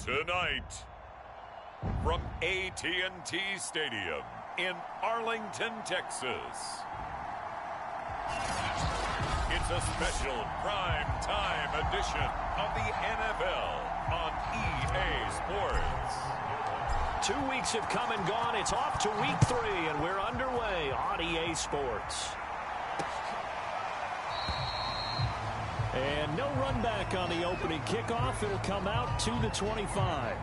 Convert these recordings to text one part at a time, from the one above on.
Tonight, from AT&T Stadium in Arlington, Texas, it's a special prime-time edition of the NFL on EA Sports. 2 weeks have come and gone. It's off to week 3, and we're underway on EA Sports. And no run back on the opening kickoff. It'll come out to the 25.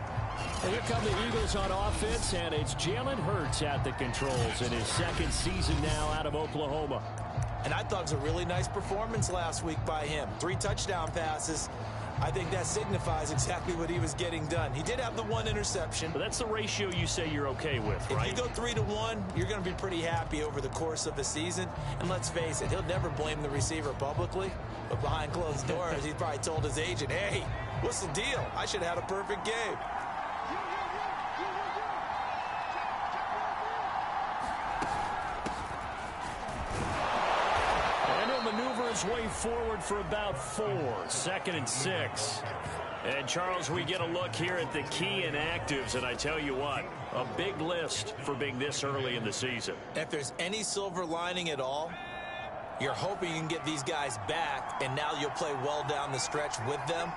And here come the Eagles on offense, and it's Jalen Hurts at the controls in his second season now out of Oklahoma. And I thought it was a really nice performance last week by him. 3 touchdown passes. I think that signifies exactly what he was getting done. He did have the 1 interception. But that's the ratio you say you're okay with, right? If you go 3-to-1, you're going to be pretty happy over the course of the season. And let's face it, he'll never blame the receiver publicly. But behind closed doors, he probably told his agent, hey, what's the deal? I should have had a perfect game. His way forward for about 4. 2nd and 6. And Charles, we get a look here at the key inactives, and I tell you what, a big list for being this early in the season. If there's any silver lining at all, you're hoping you can get these guys back, and now you'll play well down the stretch with them.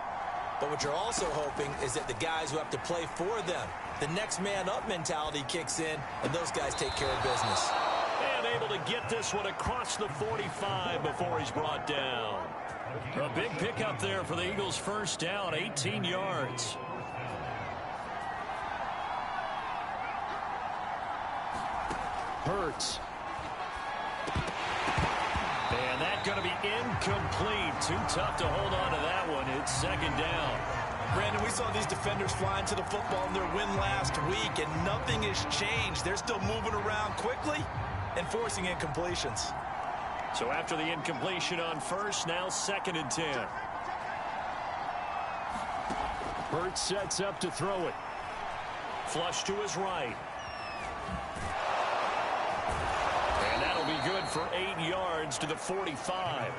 But what you're also hoping is that the guys who have to play for them, the next man up mentality kicks in, and those guys take care of business. And able to get this one across the 45 before he's brought down. A big pickup there for the Eagles' first down, 18 yards. Hurts. And that's going to be incomplete. Too tough to hold on to that one. It's 2nd down. Brandon, we saw these defenders flying to the football in their win last week, and nothing has changed. They're still moving around quickly and forcing incompletions. So after the incompletion on first, now 2nd and 10. Hurts sets up to throw it. Flush to his right. And that'll be good for 8 yards to the 45.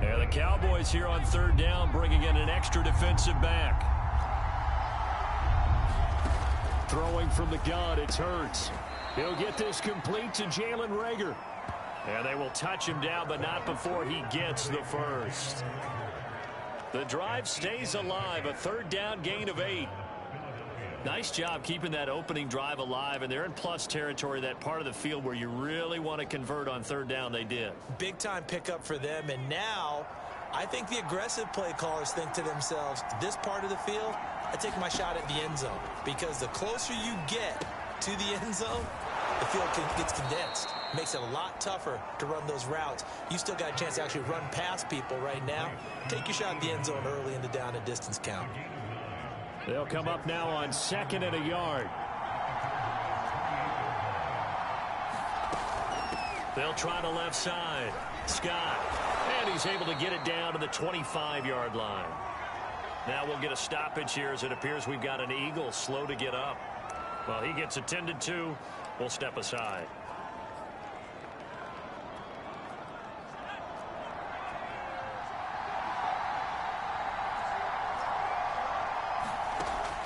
Yeah, the Cowboys here on 3rd down, bringing in an extra defensive back. Throwing from the gun, it's Hurts. He'll get this complete to Jalen Reagor. And they will touch him down, but not before he gets the first. The drive stays alive, a 3rd down gain of 8. Nice job keeping that opening drive alive, and they're in plus territory, that part of the field where you really want to convert on 3rd down. They did. Big time pickup for them, and now I think the aggressive play callers think to themselves, this part of the field, I take my shot at the end zone, because the closer you get to the end zone, the field gets condensed. Makes it a lot tougher to run those routes. You still got a chance to actually run past people right now. Take your shot at the end zone early in the down and distance count. They'll come up now on 2nd and a yard. They'll try the left side. Scott. And he's able to get it down to the 25-yard line. Now we'll get a stoppage here as it appears we've got an Eagle slow to get up. Well, he gets attended to. We'll step aside.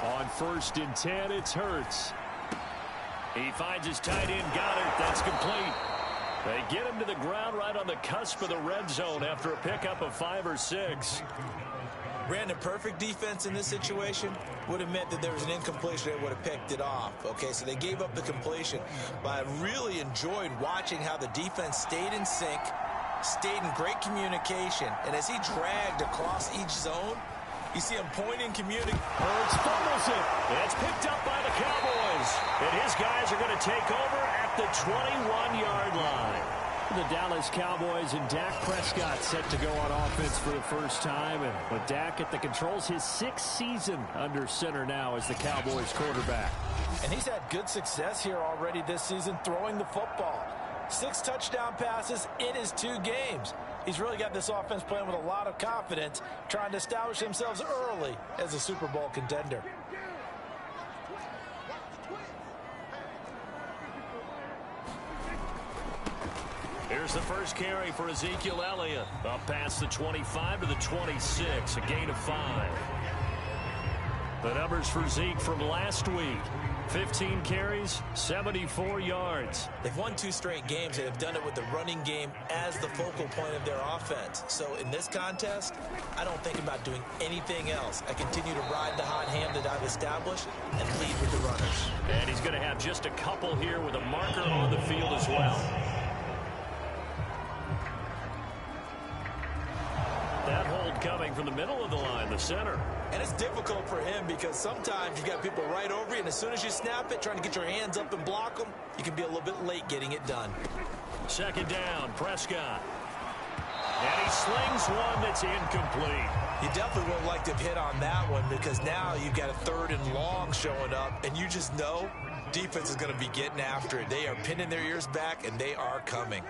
On 1st and 10, it's Hurts. He finds his tight end, Goddard. That's complete. They get him to the ground right on the cusp of the red zone after a pickup of 5 or 6. Brandon, perfect defense in this situation would have meant that there was an incompletion. They would have picked it off. Okay, so they gave up the completion. But I really enjoyed watching how the defense stayed in sync, stayed in great communication. And as he dragged across each zone, you see him pointing, communicating. Hurts fumbles it. It's picked up by the Cowboys. And his guys are going to take over at the 21-yard line. The Dallas Cowboys and Dak Prescott set to go on offense for the first time. And with Dak at the controls, his 6th season under center now as the Cowboys quarterback. And he's had good success here already this season throwing the football. 6 touchdown passes in his 2 games. He's really got this offense playing with a lot of confidence, trying to establish themselves early as a Super Bowl contender. Here's the first carry for Ezekiel Elliott. Up past the 25 to the 26, a gain of 5. The numbers for Zeke from last week. 15 carries, 74 yards. They've won 2 straight games and have done it with the running game as the focal point of their offense. So in this contest, I don't think about doing anything else. I continue to ride the hot hand that I've established and lead with the runners. And he's going to have just a couple here with a marker on the field as well. That hold coming from the middle of the line, the center. And it's difficult for him because sometimes you've got people right over you, and as soon as you snap it, trying to get your hands up and block them, you can be a little bit late getting it done. Second down, Prescott. And he slings one that's incomplete. You definitely would like to hit on that one because now you've got a 3rd and long showing up, and you just know defense is going to be getting after it. They are pinning their ears back, and they are coming.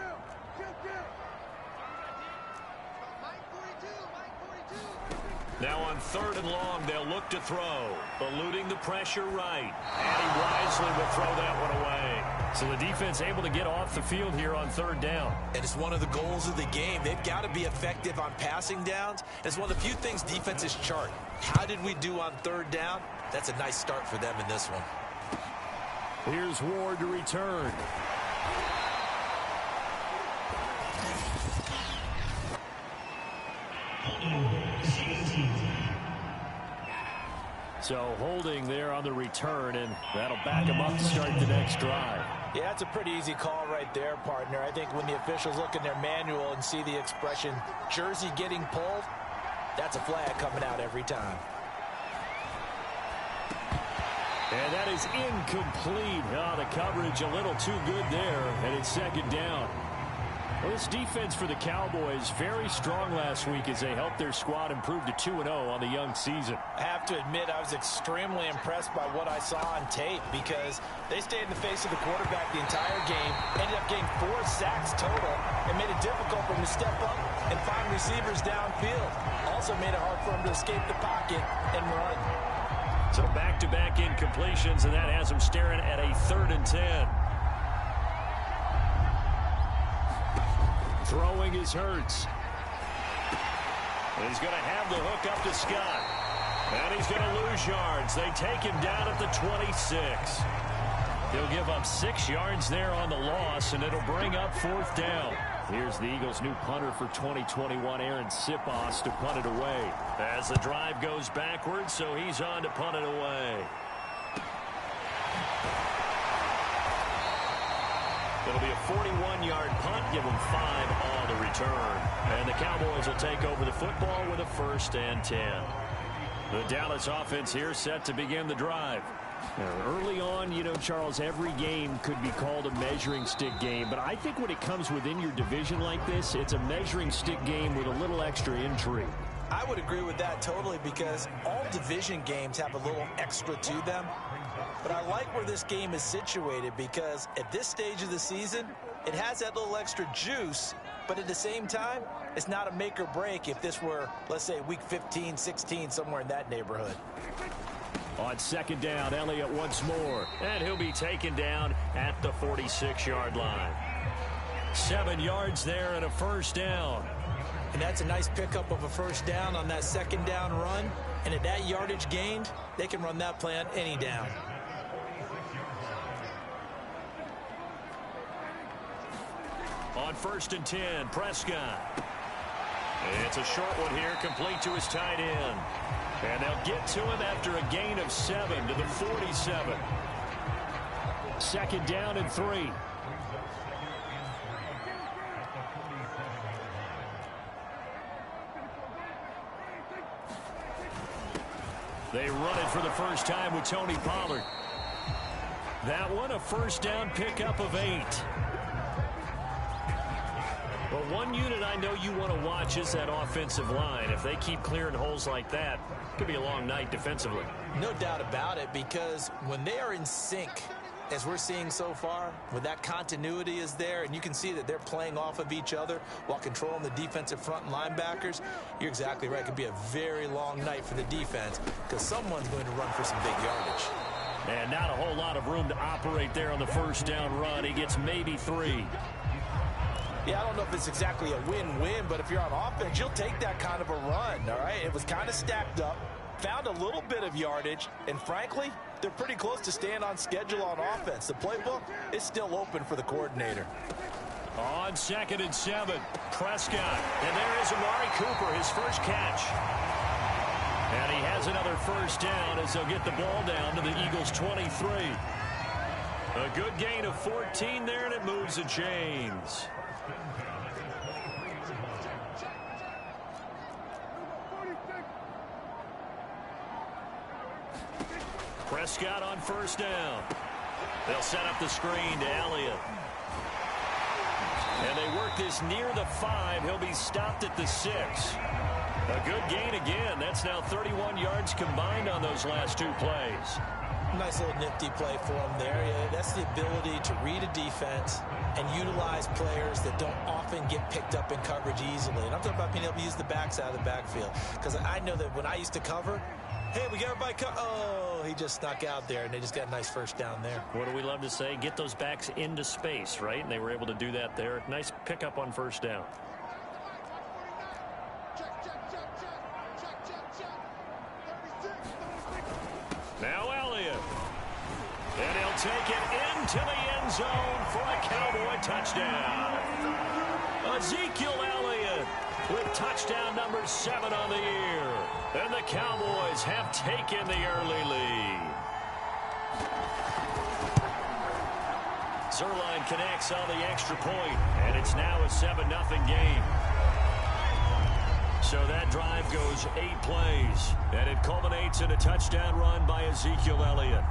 Now on 3rd and long, they'll look to throw. Eluding the pressure right. And he wisely will throw that one away. So the defense able to get off the field here on 3rd down. And it's one of the goals of the game. They've got to be effective on passing downs. It's one of the few things defenses chart. How did we do on 3rd down? That's a nice start for them in this one. Here's Ward to return. So holding there on the return, and that'll back him up to start the next drive. Yeah, that's a pretty easy call right there, partner. I think when the officials look in their manual and see the expression jersey getting pulled, that's a flag coming out every time. And that is incomplete. Oh, the coverage a little too good there, and it's 2nd down. Well, this defense for the Cowboys very strong last week as they helped their squad improve to 2-0 on the young season. I have to admit I was extremely impressed by what I saw on tape because they stayed in the face of the quarterback the entire game, ended up getting 4 sacks total, and made it difficult for him to step up and find receivers downfield. Also made it hard for him to escape the pocket and run. So back-to-back incompletions, and that has him staring at a 3rd and 10. Throwing is Hurts. And he's going to have the hook up to Scott. And he's going to lose yards. They take him down at the 26. He'll give up 6 yards there on the loss, and it'll bring up 4th down. Here's the Eagles' new punter for 2021, Aaron Sipos, to punt it away. As the drive goes backwards, so he's on to punt it away. It'll be a 41-yard punt, give them 5 on the return. And the Cowboys will take over the football with a 1st and 10. The Dallas offense here set to begin the drive. Early on, you know, Charles, every game could be called a measuring stick game. But I think when it comes within your division like this, it's a measuring stick game with a little extra intrigue. I would agree with that totally because all division games have a little extra to them. But I like where this game is situated because at this stage of the season, it has that little extra juice. But at the same time, it's not a make or break if this were, let's say, week 15, 16, somewhere in that neighborhood. On 2nd down, Elliott once more. And he'll be taken down at the 46-yard line. 7 yards there and a 1st down. And that's a nice pickup of a 1st down on that 2nd down run. And at that yardage gained, they can run that play on any down. On 1st and 10, Prescott. It's a short one here, complete to his tight end. And they'll get to him after a gain of 7 to the 47. 2nd down and 3. They run it for the first time with Tony Pollard. That one, a 1st down pickup of 8. But one unit I know you want to watch is that offensive line. If they keep clearing holes like that, it could be a long night defensively. No doubt about it, because when they are in sync, as we're seeing so far, when that continuity is there, and you can see that they're playing off of each other while controlling the defensive front and linebackers, you're exactly right. It could be a very long night for the defense because someone's going to run for some big yardage. And not a whole lot of room to operate there on the 1st down run. He gets maybe 3. Yeah, I don't know if it's exactly a win-win, but if you're on offense, you'll take that kind of a run, all right? It was kind of stacked up, found a little bit of yardage, and frankly, they're pretty close to staying on schedule on offense. The playbook is still open for the coordinator. On 2nd and 7, Prescott. And there is Amari Cooper, his first catch. And he has another first down as they'll get the ball down to the Eagles' 23. A good gain of 14 there, and it moves the chains. Prescott on first down. They'll set up the screen to Elliott. And they work this near the 5. He'll be stopped at the 6. A good gain again. That's now 31 yards combined on those last 2 plays. Nice little nifty play for him there. Yeah, that's the ability to read a defense and utilize players that don't often get picked up in coverage easily. And I'm talking about being able to use the backs out of the backfield. Because I know that when I used to cover, hey, we got everybody oh, he just snuck out there, and they just got a nice first down there. What do we love to say? Get those backs into space, right? And they were able to do that there. Nice pickup on first down. Now Elliott. And he'll take it into the end zone for a Cowboy touchdown. Ezekiel Elliott with touchdown number 7 on the year. And the Cowboys have taken the early lead. Zuerlein connects on the extra point, and it's now a 7-0 game. So that drive goes 8 plays, and it culminates in a touchdown run by Ezekiel Elliott.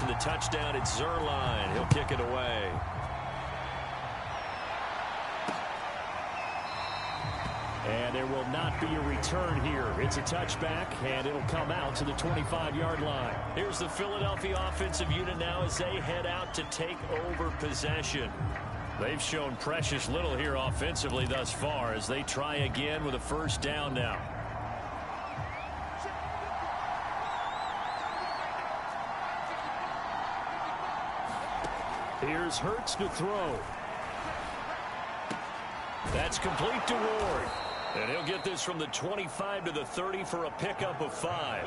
after the touchdown. It's Zuerlein. He'll kick it away. And there will not be a return here. It's a touchback, and it'll come out to the 25-yard line. Here's the Philadelphia offensive unit now as they head out to take over possession. They've shown precious little here offensively thus far as they try again with a first down now. Here's Hurts to throw. That's complete to Ward. And he'll get this from the 25 to the 30 for a pickup of 5.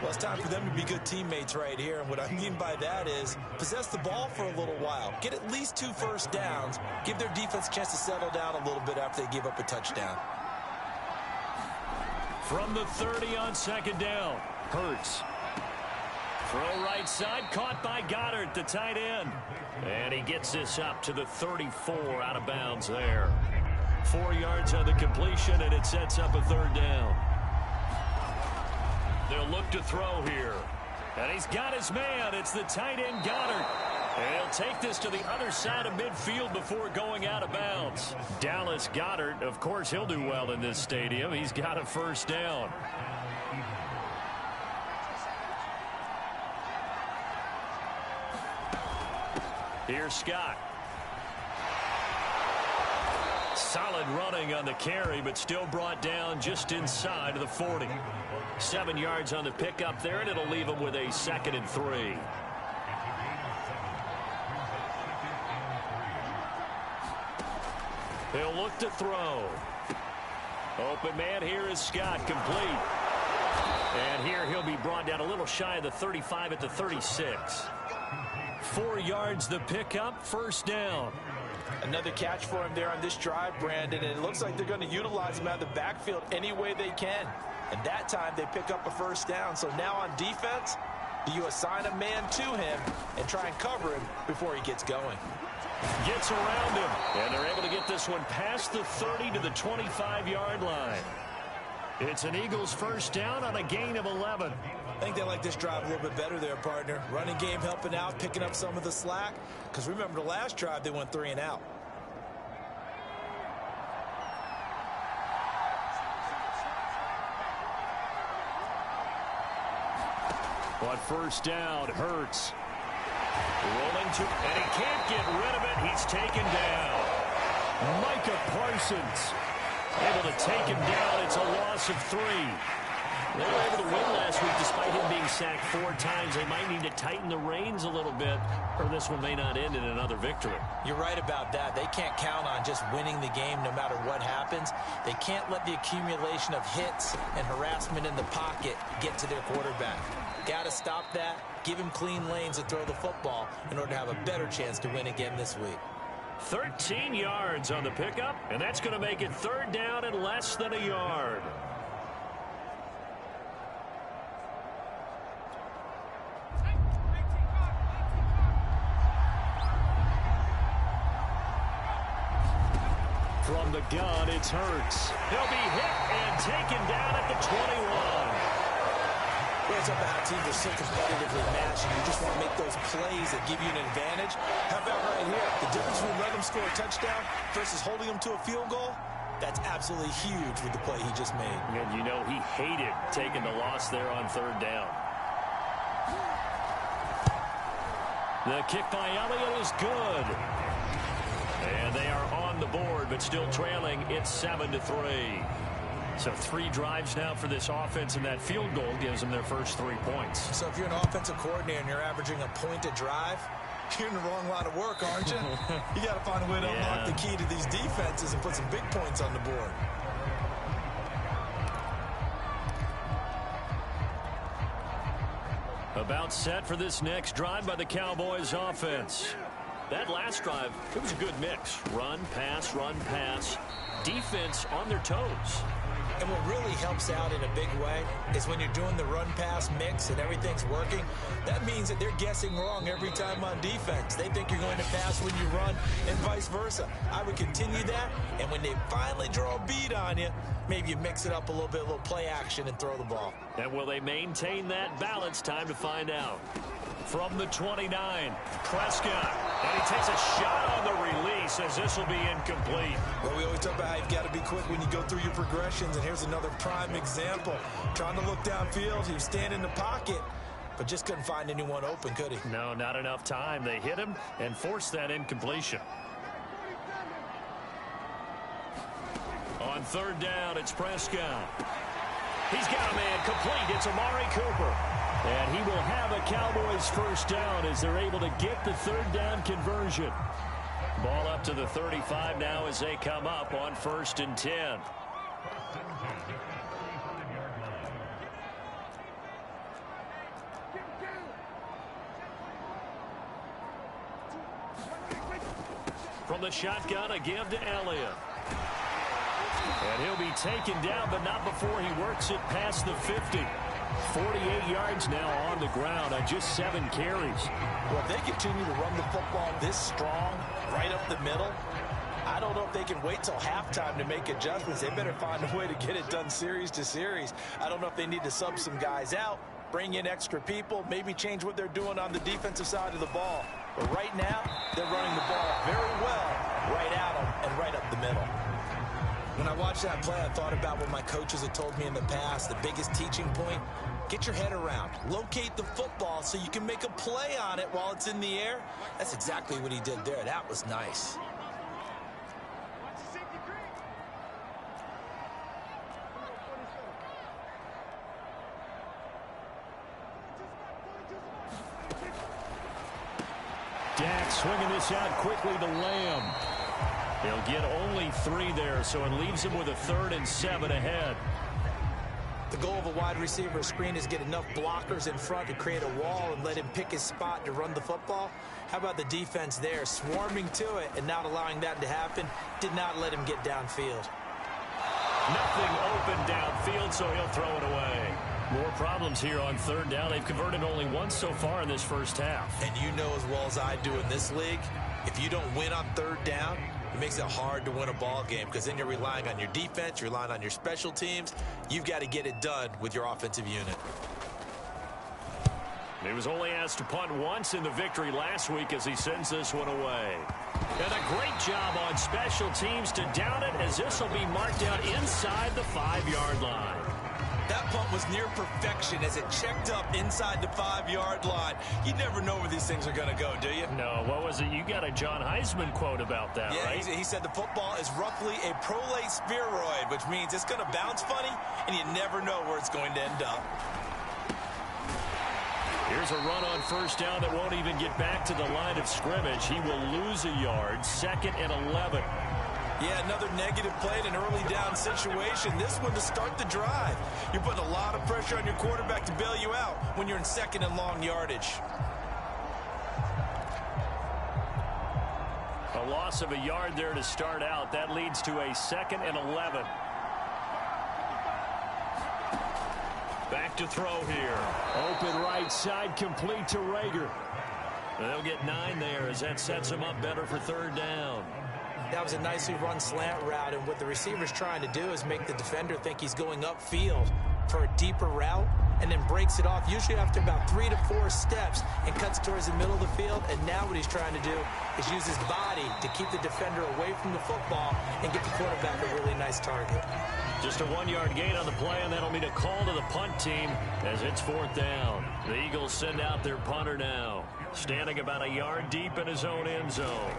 Well, it's time for them to be good teammates right here. And what I mean by that is possess the ball for a little while. Get at least 2 first downs. Give their defense a chance to settle down a little bit after they give up a touchdown. From the 30 on second down, Hurts. Throw right side, caught by Goddard, the tight end. And he gets this up to the 34, out of bounds there. 4 yards on the completion, and it sets up a third down. They'll look to throw here. And he's got his man. It's the tight end, Goddard. And he'll take this to the other side of midfield before going out of bounds. Dallas Goedert, of course, he'll do well in this stadium. He's got a first down. Here's Scott. Solid running on the carry, but still brought down just inside of the 40. 7 yards on the pickup there, and it'll leave him with a 2nd and 3. He'll look to throw. Open man here is Scott, complete. And here he'll be brought down a little shy of the 35 at the 36. 4 yards the pickup, first down. Another catch for him there on this drive, Brandon, and it looks like they're going to utilize him out of the backfield any way they can. And that time they pick up a first down. So now on defense, do you assign a man to him and try and cover him before he gets going? Gets around him, and they're able to get this one past the 30 to the 25-yard line. It's an Eagles first down on a gain of 11. I think they like this drive a little bit better there, partner. Running game helping out, picking up some of the slack. Because remember, the last drive, they went 3 and out. On first down, Hurts. Rolling to, and he can't get rid of it. He's taken down. Micah Parsons able to take him down. It's a loss of 3. They were able to win last week despite him being sacked 4 times. They might need to tighten the reins a little bit, or this one may not end in another victory. You're right about that. They can't count on just winning the game no matter what happens. They can't let the accumulation of hits and harassment in the pocket get to their quarterback. Got to stop that, give him clean lanes to throw the football in order to have a better chance to win again this week. 13 yards on the pickup, and that's going to make it third down and less than a yard. From the gun, it's Hurts. He'll be hit and taken down at the 21. It's up how teams are so competitively matched, and you just want to make those plays that give you an advantage. How about right here? The difference between letting them score a touchdown versus holding them to a field goal, that's absolutely huge with the play he just made. And you know he hated taking the loss there on third down. The kick by Elliott is good. And they are on the board, but still trailing. It's 7-3. So 3 drives now for this offense, and that field goal gives them their first 3 points. So if you're an offensive coordinator and you're averaging a point a drive, you're in the wrong line of work, aren't you? You got to find a way to unlock the key to these defenses and put some big points on the board. About set for this next drive by the Cowboys offense. That last drive, it was a good mix. Run, pass, defense on their toes. And what really helps out in a big way is when you're doing the run-pass mix and everything's working, that means that they're guessing wrong every time on defense. They think you're going to pass when you run and vice versa. I would continue that, and when they finally draw a bead on you, maybe you mix it up a little play action and throw the ball. And will they maintain that balance? Time to find out. From the 29, Prescott. And he takes a shot on the release as this will be incomplete. Well, we always talk about how you've got to be quick when you go through your progressions, and here's another prime example. Trying to look downfield, he was standing in the pocket, but just couldn't find anyone open, could he? No, not enough time. They hit him and forced that incompletion. On third down, it's Prescott. He's got a man complete. It's Amari Cooper. And he will have a Cowboys first down as they're able to get the third down conversion. Ball up to the 35 now as they come up on 1st and 10. From the shotgun, a give to Elliott. And he'll be taken down, but not before he works it past the 50. 48 yards now on the ground on just 7 carries. Well, if they continue to run the football this strong, right up the middle, I don't know if they can wait till halftime to make adjustments. They better find a way to get it done series to series. I don't know if they need to sub some guys out, bring in extra people, maybe change what they're doing on the defensive side of the ball. But right now, they're running the ball very well right at them and right up the middle. When I watched that play, I thought about what my coaches had told me in the past. The biggest teaching point, get your head around. Locate the football so you can make a play on it while it's in the air. That's exactly what he did there. That was nice. Dak swinging this out quickly to Lamb. He'll get only 3 there, so it leaves him with a 3rd and 7 ahead. The goal of a wide receiver screen is get enough blockers in front to create a wall and let him pick his spot to run the football. How about the defense there, swarming to it and not allowing that to happen? Did not let him get downfield. Nothing open downfield, so he'll throw it away. More problems here on 3rd down. They've converted only once so far in this first half. And you know as well as I do in this league, if you don't win on 3rd down, it makes it hard to win a ball game because then you're relying on your defense, you're relying on your special teams. You've got to get it done with your offensive unit. He was only asked to punt once in the victory last week as he sends this one away. And a great job on special teams to down it as this will be marked out inside the 5-yard line. That punt was near perfection as it checked up inside the 5-yard line. You never know where these things are going to go, do you? No, what was it? You got a John Heisman quote about that, yeah, right? He said the football is roughly a prolate spheroid, which means it's going to bounce funny, and you never know where it's going to end up. Here's a run on 1st down that won't even get back to the line of scrimmage. He will lose a yard, 2nd and 11. Yeah, another negative play in an early down situation. This one to start the drive. You're putting a lot of pressure on your quarterback to bail you out when you're in 2nd and long yardage. A loss of a yard there to start out. That leads to a 2nd and 11. Back to throw here. Open right side, complete to Rager. They'll get 9 there as that sets them up better for 3rd down. That was a nicely run slant route, and what the receiver's trying to do is make the defender think he's going upfield for a deeper route and then breaks it off, usually after about 3 to 4 steps, and cuts towards the middle of the field. And now what he's trying to do is use his body to keep the defender away from the football and get the quarterback a really nice target. Just a 1-yard gain on the play, and that'll mean a call to the punt team as it's 4th down. The Eagles send out their punter now, standing about a yard deep in his own end zone.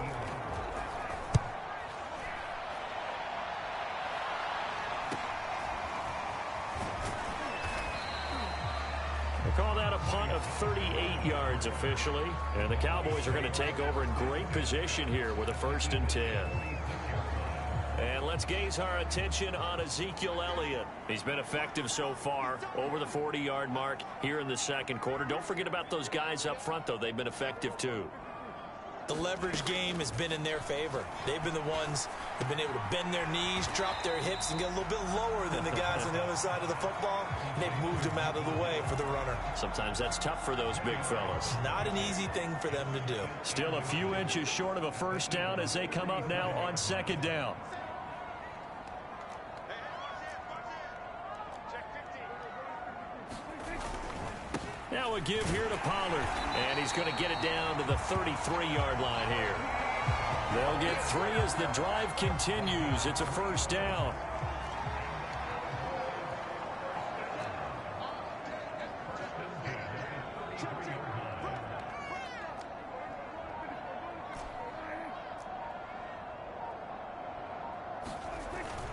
Call that a punt of 38 yards officially. And the Cowboys are going to take over in great position here with a 1st and 10. And let's gaze our attention on Ezekiel Elliott. He's been effective so far, over the 40-yard mark here in the 2nd quarter. Don't forget about those guys up front, though. They've been effective, too. The leverage game has been in their favor. They've been the ones who've been able to bend their knees, drop their hips, and get a little bit lower than the guys on the other side of the football. And they've moved them out of the way for the runner. Sometimes that's tough for those big fellas. Not an easy thing for them to do. Still a few inches short of a first down as they come up now on second down. Now a give here to Pollard, and he's going to get it down to the 33-yard line here. They'll get 3 as the drive continues. It's a first down.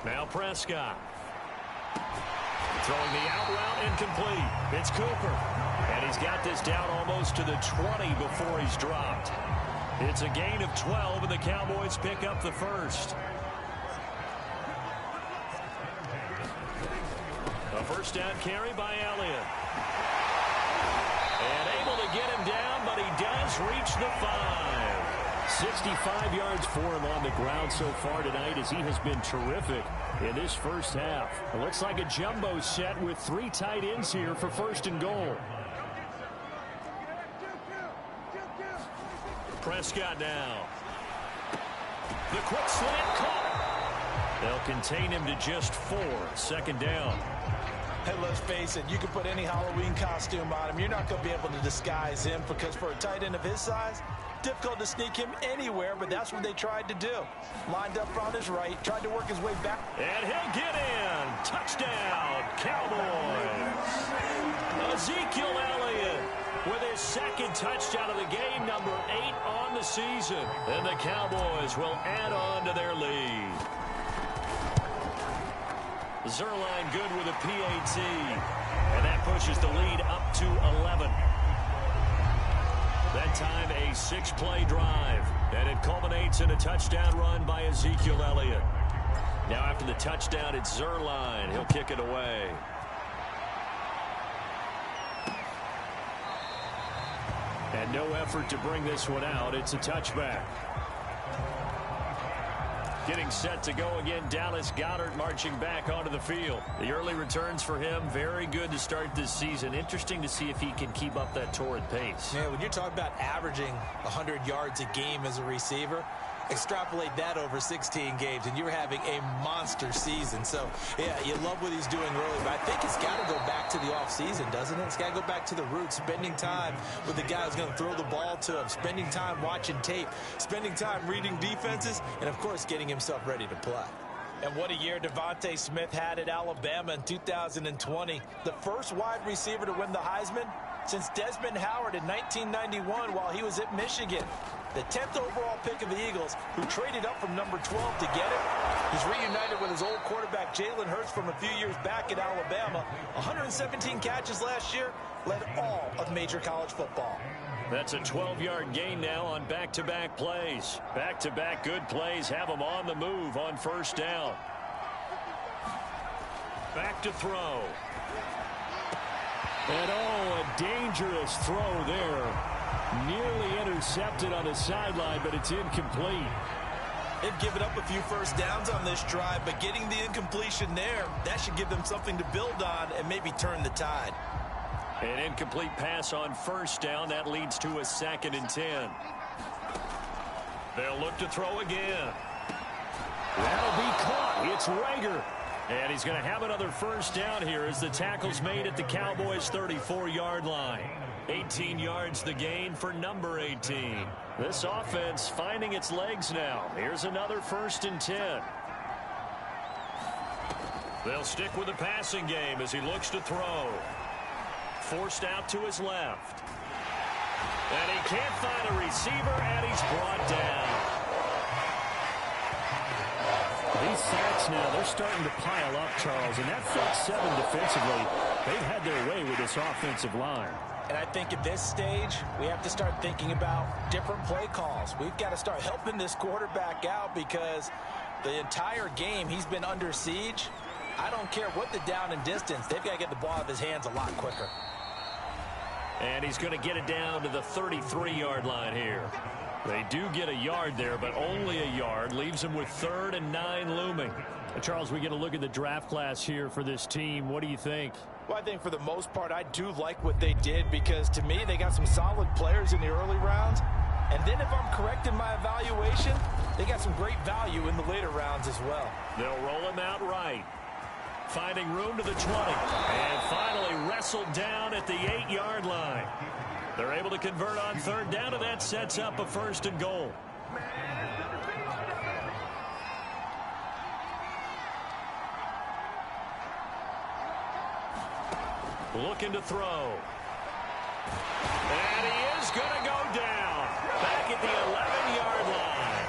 Now Prescott. Throwing the out route incomplete. It's Cooper. And he's got this down almost to the 20 before he's dropped. It's a gain of 12, and the Cowboys pick up the first. A first down carry by Elliott. And able to get him down, but he does reach the 5. 65 yards for him on the ground so far tonight as he has been terrific in this first half. It looks like a jumbo set with 3 tight ends here for first and goal. Prescott now. The quick slant caught. They'll contain him to just 4. Second down. Hey, let's face it, you can put any Halloween costume on him. You're not going to be able to disguise him because for a tight end of his size, difficult to sneak him anywhere, but that's what they tried to do. Lined up on his right, tried to work his way back. And he'll get in. Touchdown, Cowboys. Ezekiel Elliott with his second touchdown of the game, number 8 on the season. And the Cowboys will add on to their lead. Zuerlein good with a PAT. And that pushes the lead up to 11. That time a 6-play drive. And it culminates in a touchdown run by Ezekiel Elliott. Now after the touchdown, it's Zuerlein. He'll kick it away. And no effort to bring this one out. It's a touchback. Getting set to go again, Dallas Goedert marching back onto the field. The early returns for him, very good to start this season. Interesting to see if he can keep up that torrid pace. Yeah, when you're talking about averaging 100 yards a game as a receiver, extrapolate that over 16 games, and you're having a monster season. So, yeah, you love what he's doing early, but I think it's got to go back to the offseason, doesn't it? It's got to go back to the roots, spending time with the guy who's going to throw the ball to him, spending time watching tape, spending time reading defenses, and, of course, getting himself ready to play. And what a year Devontae Smith had at Alabama in 2020. The first wide receiver to win the Heisman since Desmond Howard in 1991 while he was at Michigan. The 10th overall pick of the Eagles, who traded up from number 12 to get it. He's reunited with his old quarterback Jalen Hurts from a few years back at Alabama. 117 catches last year, led all of major college football. That's a 12-yard gain now on back-to-back plays. Back-to-back good plays have him on the move on first down. Back to throw. And oh, a dangerous throw there. Nearly intercepted on the sideline, but it's incomplete. They've given up a few first downs on this drive, but getting the incompletion there, that should give them something to build on and maybe turn the tide. An incomplete pass on first down. That leads to a 2nd and 10. They'll look to throw again. That'll be caught. It's Reagor. And he's going to have another first down here as the tackle's made at the Cowboys' 34-yard line. 18 yards the gain for number 18. This offense finding its legs now. Here's another 1st and 10. They'll stick with the passing game as he looks to throw. Forced out to his left. And he can't find a receiver, and he's brought down. These sacks now, they're starting to pile up, Charles, and that front 7 defensively, they've had their way with this offensive line. And I think at this stage, we have to start thinking about different play calls. We've got to start helping this quarterback out because the entire game he's been under siege. I don't care what the down and distance. They've got to get the ball out of his hands a lot quicker. And he's going to get it down to the 33-yard line here. They do get a yard there, but only a yard. Leaves them with 3rd and 9 looming. Charles, we get a look at the draft class here for this team. What do you think? Well, I think for the most part, I do like what they did because, to me, they got some solid players in the early rounds. And then if I'm correct in my evaluation, they got some great value in the later rounds as well. They'll roll him out right. Finding room to the 20. And finally wrestled down at the 8-yard line. They're able to convert on 3rd down, and that sets up a 1st and goal. Looking to throw. And he is going to go down. Back at the 11-yard line.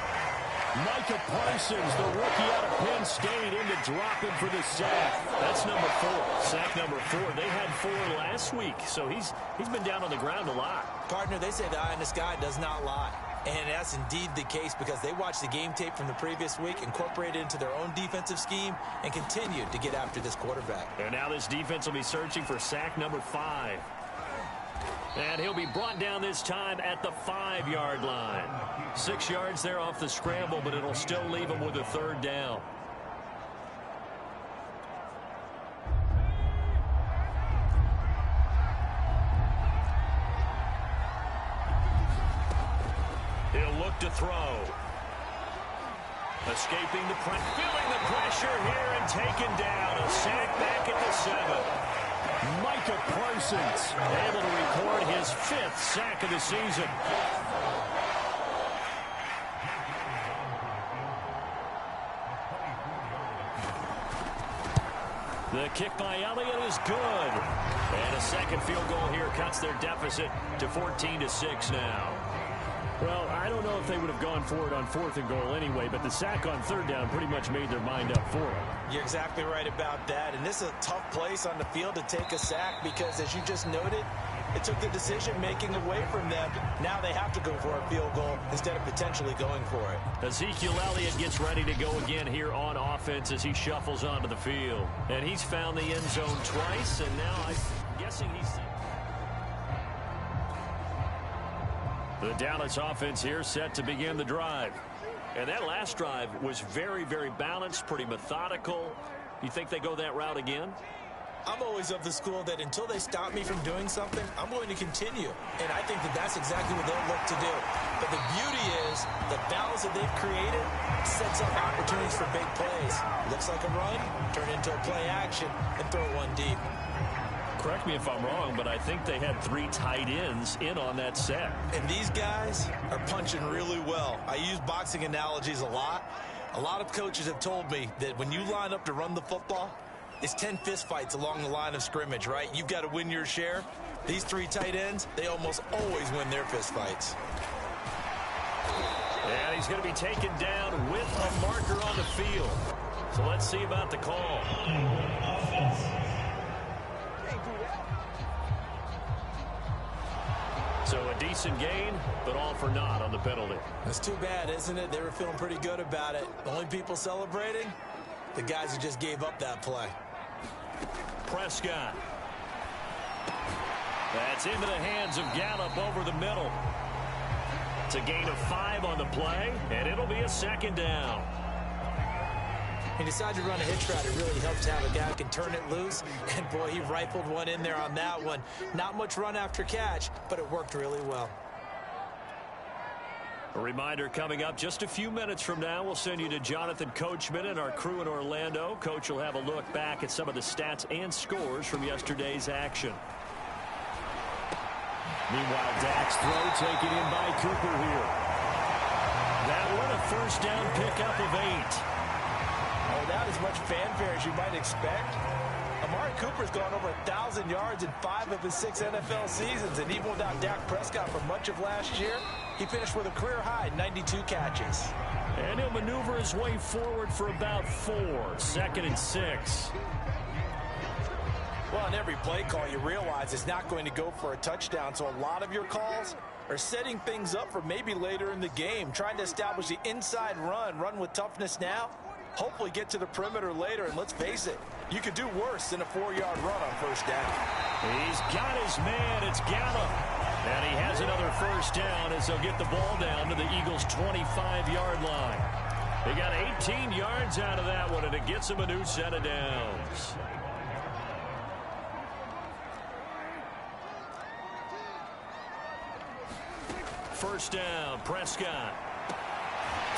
Micah Parsons, the rookie out of Penn State, in to drop him for the sack. That's number 4. Sack number 4. They had 4 last week, so he's been down on the ground a lot. Partner, they say the eye in the sky does not lie. And that's indeed the case because they watched the game tape from the previous week, incorporated it into their own defensive scheme, and continued to get after this quarterback. And now this defense will be searching for sack number 5. And he'll be brought down this time at the 5-yard line. 6 yards there off the scramble, but it'll still leave him with a 3rd down. He'll look to throw. Escaping the pressure, feeling the pressure here and taken down. A sack back at the 7. Micah Parsons able to record his 5th sack of the season. The kick by Elliott is good. And a second field goal here cuts their deficit to 14-6 now. Well, I don't know if they would have gone for it on 4th and goal anyway, but the sack on 3rd down pretty much made their mind up for it. You're exactly right about that. And this is a tough place on the field to take a sack because, as you just noted, it took the decision-making away from them. Now they have to go for a field goal instead of potentially going for it. Ezekiel Elliott gets ready to go again here on offense as he shuffles onto the field. And he's found the end zone twice, and now I'm guessing he's... The Dallas offense here set to begin the drive. And that last drive was very, very balanced, pretty methodical. You think they go that route again? I'm always of the school that until they stop me from doing something, I'm going to continue. And I think that that's exactly what they'll look to do. But the beauty is the balance that they've created sets up opportunities for big plays. Looks like a run, turn into a play action, and throw one deep. Correct me if I'm wrong, but I think they had 3 tight ends in on that set. And these guys are punching really well. I use boxing analogies a lot. A lot of coaches have told me that when you line up to run the football, it's 10 fistfights along the line of scrimmage, right? You've got to win your share. These 3 tight ends, they almost always win their fistfights. And he's going to be taken down with a marker on the field. So let's see about the call. So a decent gain, but all for naught on the penalty. That's too bad, isn't it? They were feeling pretty good about it. The only people celebrating, the guys who just gave up that play. Prescott. That's into the hands of Gallup over the middle. It's a gain of 5 on the play, and it'll be a 2nd down. He decided to run a hitch route. It really helps to have a guy who can turn it loose. And, boy, he rifled one in there on that one. Not much run after catch, but it worked really well. A reminder coming up just a few minutes from now. We'll send you to Jonathan Coachman and our crew in Orlando. Coach will have a look back at some of the stats and scores from yesterday's action. Meanwhile, Dak's throw taken in by Cooper here. That one a 1st down pickup of 8. Without as much fanfare as you might expect, Amari Cooper's gone over 1,000 yards in 5 of his 6 NFL seasons, and even without Dak Prescott for much of last year, he finished with a career-high 92 catches. And he'll maneuver his way forward for about 4, 2nd and 6. Well, on every play call, you realize it's not going to go for a touchdown, so a lot of your calls are setting things up for maybe later in the game, trying to establish the inside run with toughness now, hopefully get to the perimeter later, and let's face it, you could do worse than a 4-yard run on 1st down. He's got his man. It's Gallup. And he has another first down as they'll get the ball down to the Eagles' 25-yard line. They got 18 yards out of that one, and it gets them a new set of downs. First down, Prescott.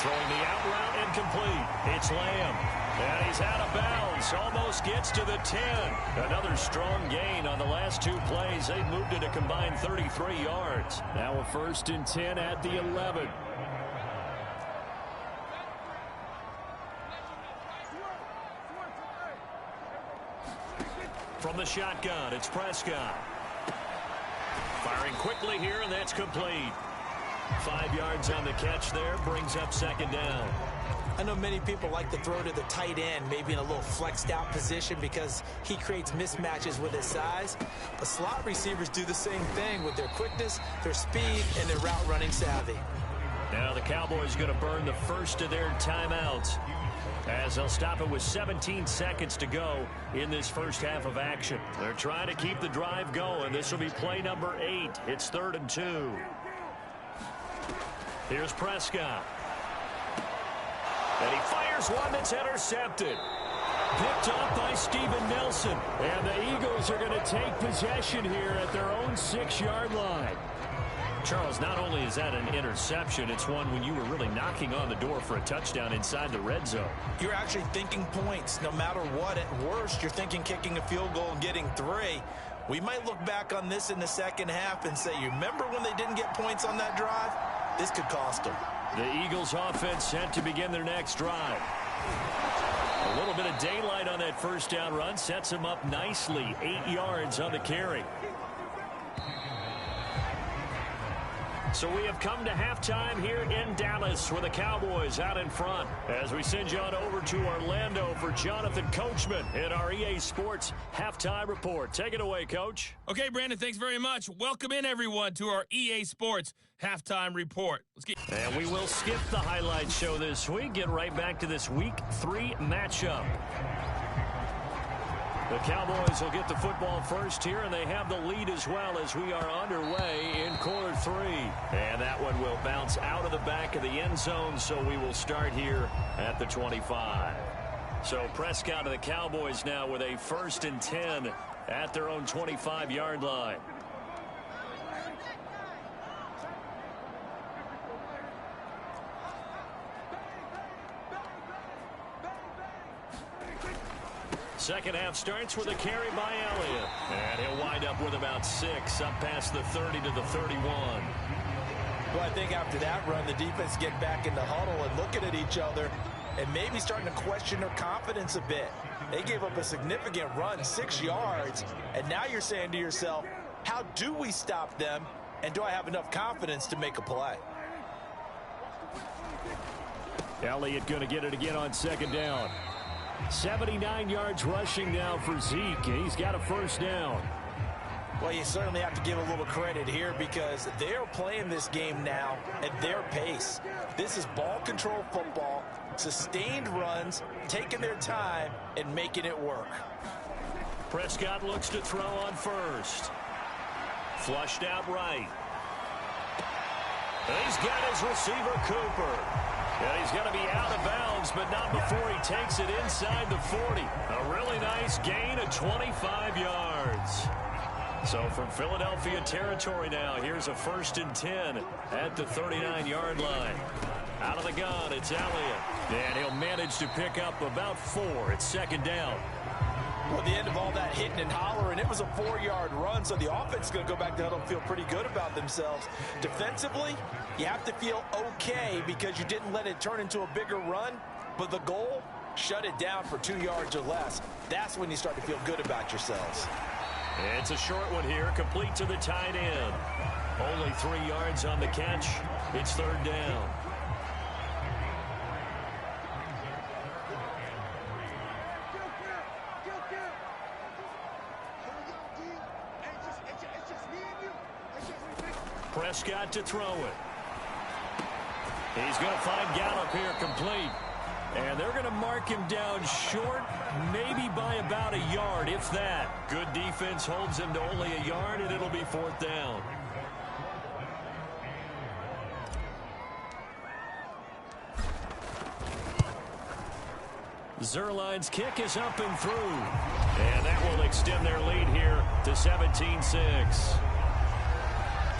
Throwing the out route incomplete. It's Lamb. And he's out of bounds. Almost gets to the 10. Another strong gain on the last two plays. They've moved it a combined 33 yards. Now a 1st and 10 at the 11. From the shotgun, it's Prescott. Firing quickly here, and that's complete. 5 yards on the catch there, brings up 2nd down. I know many people like to throw to the tight end, maybe in a little flexed out position because he creates mismatches with his size. But slot receivers do the same thing with their quickness, their speed, and their route running savvy. Now the Cowboys going to burn the first of their timeouts as they'll stop it with 17 seconds to go in this first half of action. They're trying to keep the drive going. This will be play number 8. It's 3rd and 2. Here's Prescott. And he fires one that's intercepted. Picked up by Steven Nelson. And the Eagles are going to take possession here at their own 6-yard line. Charles, not only is that an interception, it's one when you were really knocking on the door for a touchdown inside the red zone. You're actually thinking points. No matter what, at worst, you're thinking kicking a field goal and getting 3. We might look back on this in the second half and say, you remember when they didn't get points on that drive? This could cost them. The Eagles offense set to begin their next drive. A little bit of daylight on that first down run sets them up nicely. 8 yards on the carry. So we have come to halftime here in Dallas with the Cowboys out in front as we send you on over to Orlando for Jonathan Coachman in our EA Sports Halftime Report. Take it away, Coach. Okay, Brandon, thanks very much. Welcome in, everyone, to our EA Sports Halftime Report. And we will skip the highlight show this week. Get right back to this Week 3 matchup. The Cowboys will get the football first here, and they have the lead as well as we are underway in quarter 3. And that one will bounce out of the back of the end zone, so we will start here at the 25. So Prescott of the Cowboys now with a 1st and 10 at their own 25-yard line. Second half starts with a carry by Elliott. And he'll wind up with about 6 up past the 30 to the 31. Well, I think after that run, the defense get back in the huddle and looking at each other and maybe starting to question their confidence a bit. They gave up a significant run, 6 yards, and now you're saying to yourself, how do we stop them, and do I have enough confidence to make a play? Elliott going to get it again on 2nd down. 79 yards rushing now for Zeke, and he's got a 1st down. Well, you certainly have to give a little credit here because they're playing this game now at their pace. This is ball control football, sustained runs, taking their time, and making it work. Prescott looks to throw on first. Flushed out right. And he's got his receiver, Cooper. And he's going to be out of bounds, but not before he takes it inside the 40. A really nice gain of 25 yards. So from Philadelphia territory now, here's a 1st and 10 at the 39-yard line. Out of the gun, it's Elliott. And he'll manage to pick up about 4. It's 2nd down. Well, the end of all that hitting and hollering, it was a 4-yard run, so the offense is going to go back to huddle and feel pretty good about themselves. Defensively, you have to feel okay because you didn't let it turn into a bigger run, but the goal, shut it down for 2 yards or less. That's when you start to feel good about yourselves. It's a short one here, complete to the tight end. Only 3 yards on the catch. It's 3rd down. Prescott to throw it. He's going to find Gallup here complete. And they're going to mark him down short, maybe by about a yard, if that. Good defense holds him to only a yard, and it'll be 4th down. Zuerlein's kick is up and through. And that will extend their lead here to 17-6.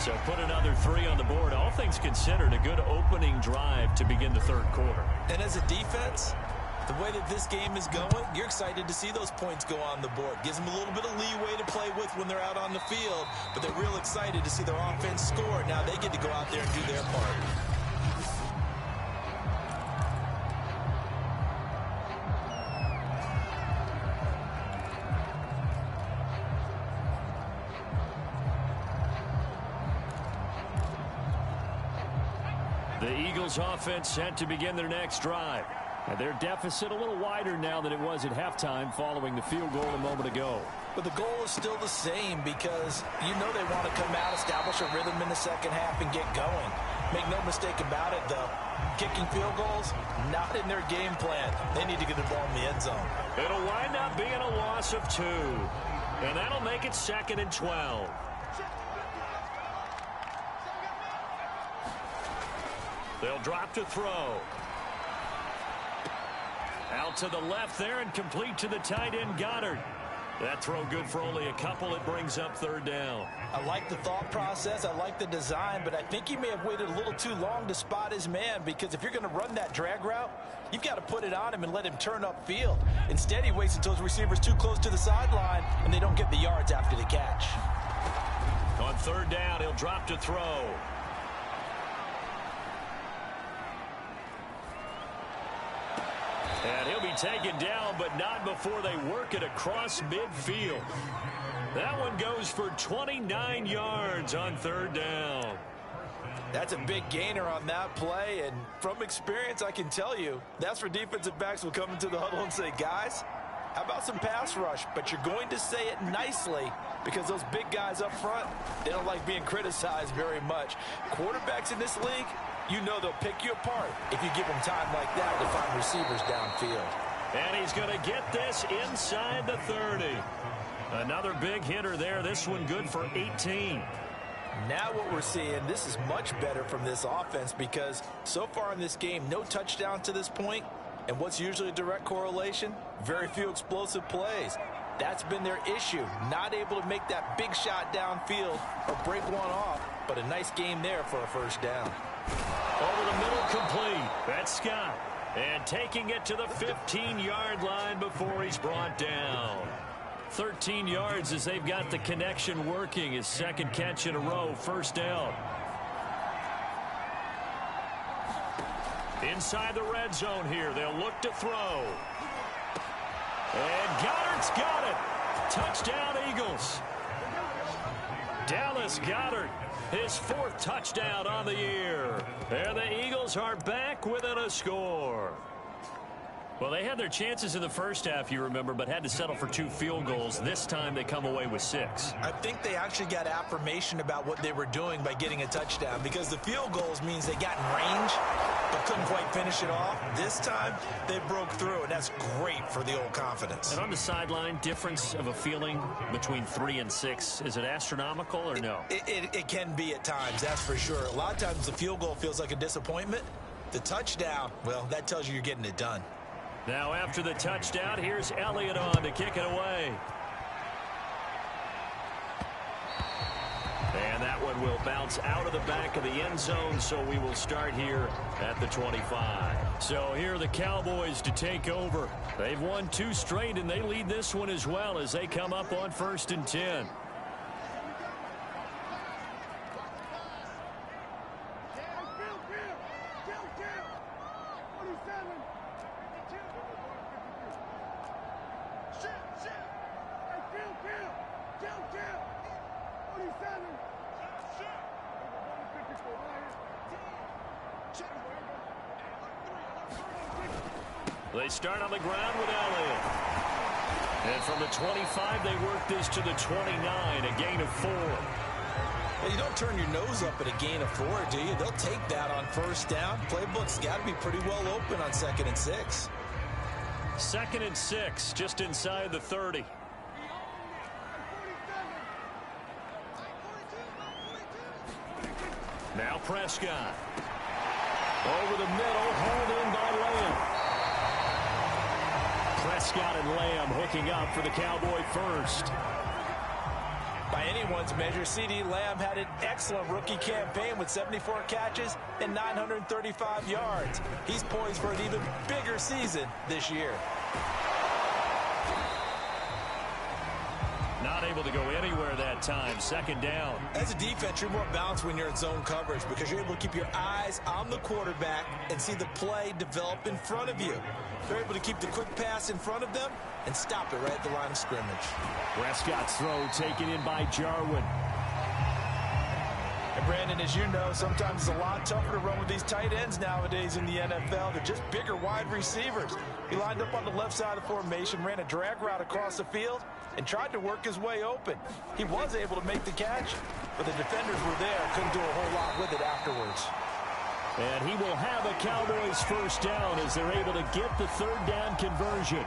So put another 3 on the board. All things considered, a good opening drive to begin the third quarter. And as a defense, the way that this game is going, you're excited to see those points go on the board. Gives them a little bit of leeway to play with when they're out on the field, but they're real excited to see their offense score. Now they get to go out there and do their part. The Eagles offense set to begin their next drive. And their deficit a little wider now than it was at halftime following the field goal a moment ago. But the goal is still the same because you know they want to come out, establish a rhythm in the second half, and get going. Make no mistake about it, though. Kicking field goals, not in their game plan. They need to get the ball in the end zone. It'll wind up being a loss of 2. And that'll make it 2nd and 12. They'll drop to throw. Out to the left there and complete to the tight end, Goddard. That throw good for only a couple. It brings up 3rd down. I like the thought process. I like the design, but I think he may have waited a little too long to spot his man because if you're going to run that drag route, you've got to put it on him and let him turn upfield. Instead, he waits until his receiver's too close to the sideline and they don't get the yards after the catch. On 3rd down, he'll drop to throw. And he'll be taken down, but not before they work it across midfield. That one goes for 29 yards on 3rd down. That's a big gainer on that play, and from experience, I can tell you, that's where defensive backs will come into the huddle and say, guys, how about some pass rush? But you're going to say it nicely because those big guys up front, they don't like being criticized very much. Quarterbacks in this league, you know they'll pick you apart if you give them time like that to find receivers downfield. And he's going to get this inside the 30. Another big hitter there. This one good for 18. Now what we're seeing, this is much better from this offense because so far in this game, no touchdown to this point. And what's usually a direct correlation? Very few explosive plays. That's been their issue. Not able to make that big shot downfield or break one off. But a nice game there for a 1st down. Over the middle, complete. That's Scott. And taking it to the 15-yard line before he's brought down. 13 yards as they've got the connection working. His 2nd catch in a row, 1st down. Inside the red zone here. They'll look to throw. And Goddard's got it. Touchdown, Eagles. Dallas Goedert, his 4th touchdown on the year. And the Eagles are back within a score. Well, they had their chances in the first half, you remember, but had to settle for 2 field goals. This time they come away with 6. I think they actually got affirmation about what they were doing by getting a touchdown because the field goals means they got in range but couldn't quite finish it off. This time they broke through, and that's great for the old confidence. And on the sideline, difference of a feeling between 3 and 6, is it astronomical or no? It can be at times, that's for sure. A lot of times the field goal feels like a disappointment. The touchdown, well, that tells you you're getting it done. Now after the touchdown, here's Elliott on to kick it away. And that one will bounce out of the back of the end zone, so we will start here at the 25. So here are the Cowboys to take over. They've won 2 straight, and they lead this one as well as they come up on 1st and 10. They start on the ground with Elliott. And from the 25, they work this to the 29, a gain of 4. Well, you don't turn your nose up at a gain of 4, do you? They'll take that on 1st down. Playbook's got to be pretty well open on 2nd and 6. 2nd and 6, just inside the 30. Now Prescott. Over the middle, hauled in by Lamb. Prescott and Lamb hooking up for the Cowboy first. By anyone's measure, CeeDee Lamb had an excellent rookie campaign with 74 catches and 935 yards. He's poised for an even bigger season this year. Not able to go anywhere that time. Second down. As a defense, you're more balanced when you're in zone coverage because you're able to keep your eyes on the quarterback and see the play develop in front of you. They're able to keep the quick pass in front of them and stop it right at the line of scrimmage. Prescott's throw taken in by Jarwin. And Brandon, as you know, sometimes it's a lot tougher to run with these tight ends nowadays in the NFL. They're just bigger wide receivers. He lined up on the left side of the formation, ran a drag route across the field, and tried to work his way open. He was able to make the catch, but the defenders were there, couldn't do a whole lot with it afterwards. And he will have a Cowboys first down as they're able to get the third down conversion.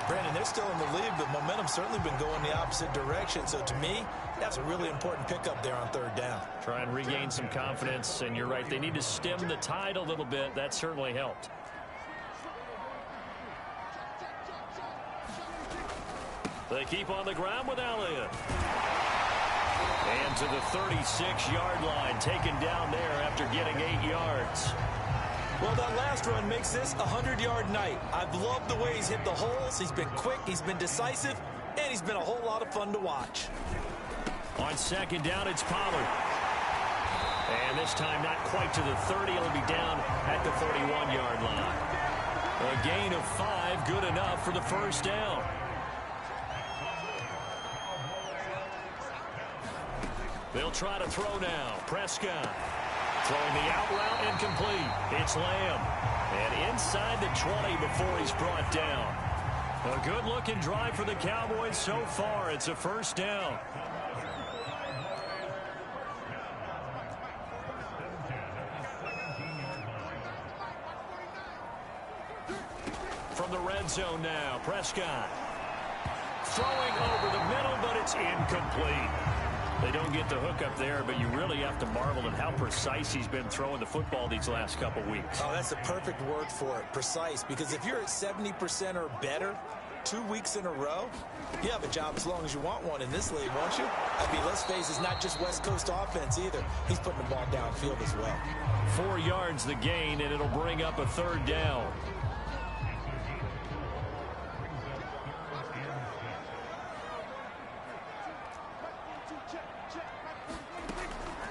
Brandon, they're still in the lead, but momentum's certainly been going the opposite direction. So to me, that's a really important pickup there on third down. Try and regain some confidence, and you're right, they need to stem the tide a little bit. That certainly helped. They keep on the ground with Elliott. And to the 36-yard line, taken down there after getting 8 yards. Well, that last run makes this a 100-yard night. I've loved the way he's hit the holes. He's been quick, he's been decisive, and he's been a whole lot of fun to watch. On second down, it's Pollard. And this time not quite to the 30. It'll be down at the 31-yard line. A gain of 5, good enough for the first down. They'll try to throw now. Prescott throwing the out route incomplete. It's Lamb. And inside the 20 before he's brought down. A good-looking drive for the Cowboys so far. It's a first down. From the red zone now, Prescott throwing over the middle, but it's incomplete. They don't get the hook up there, but you really have to marvel at how precise he's been throwing the football these last couple weeks. Oh, that's the perfect word for it, precise, because if you're at 70% or better 2 weeks in a row, you have a job as long as you want one in this league, won't you? I mean, let's face it, it's not just West Coast offense either. He's putting the ball downfield as well. 4 yards the gain, and it'll bring up a third down.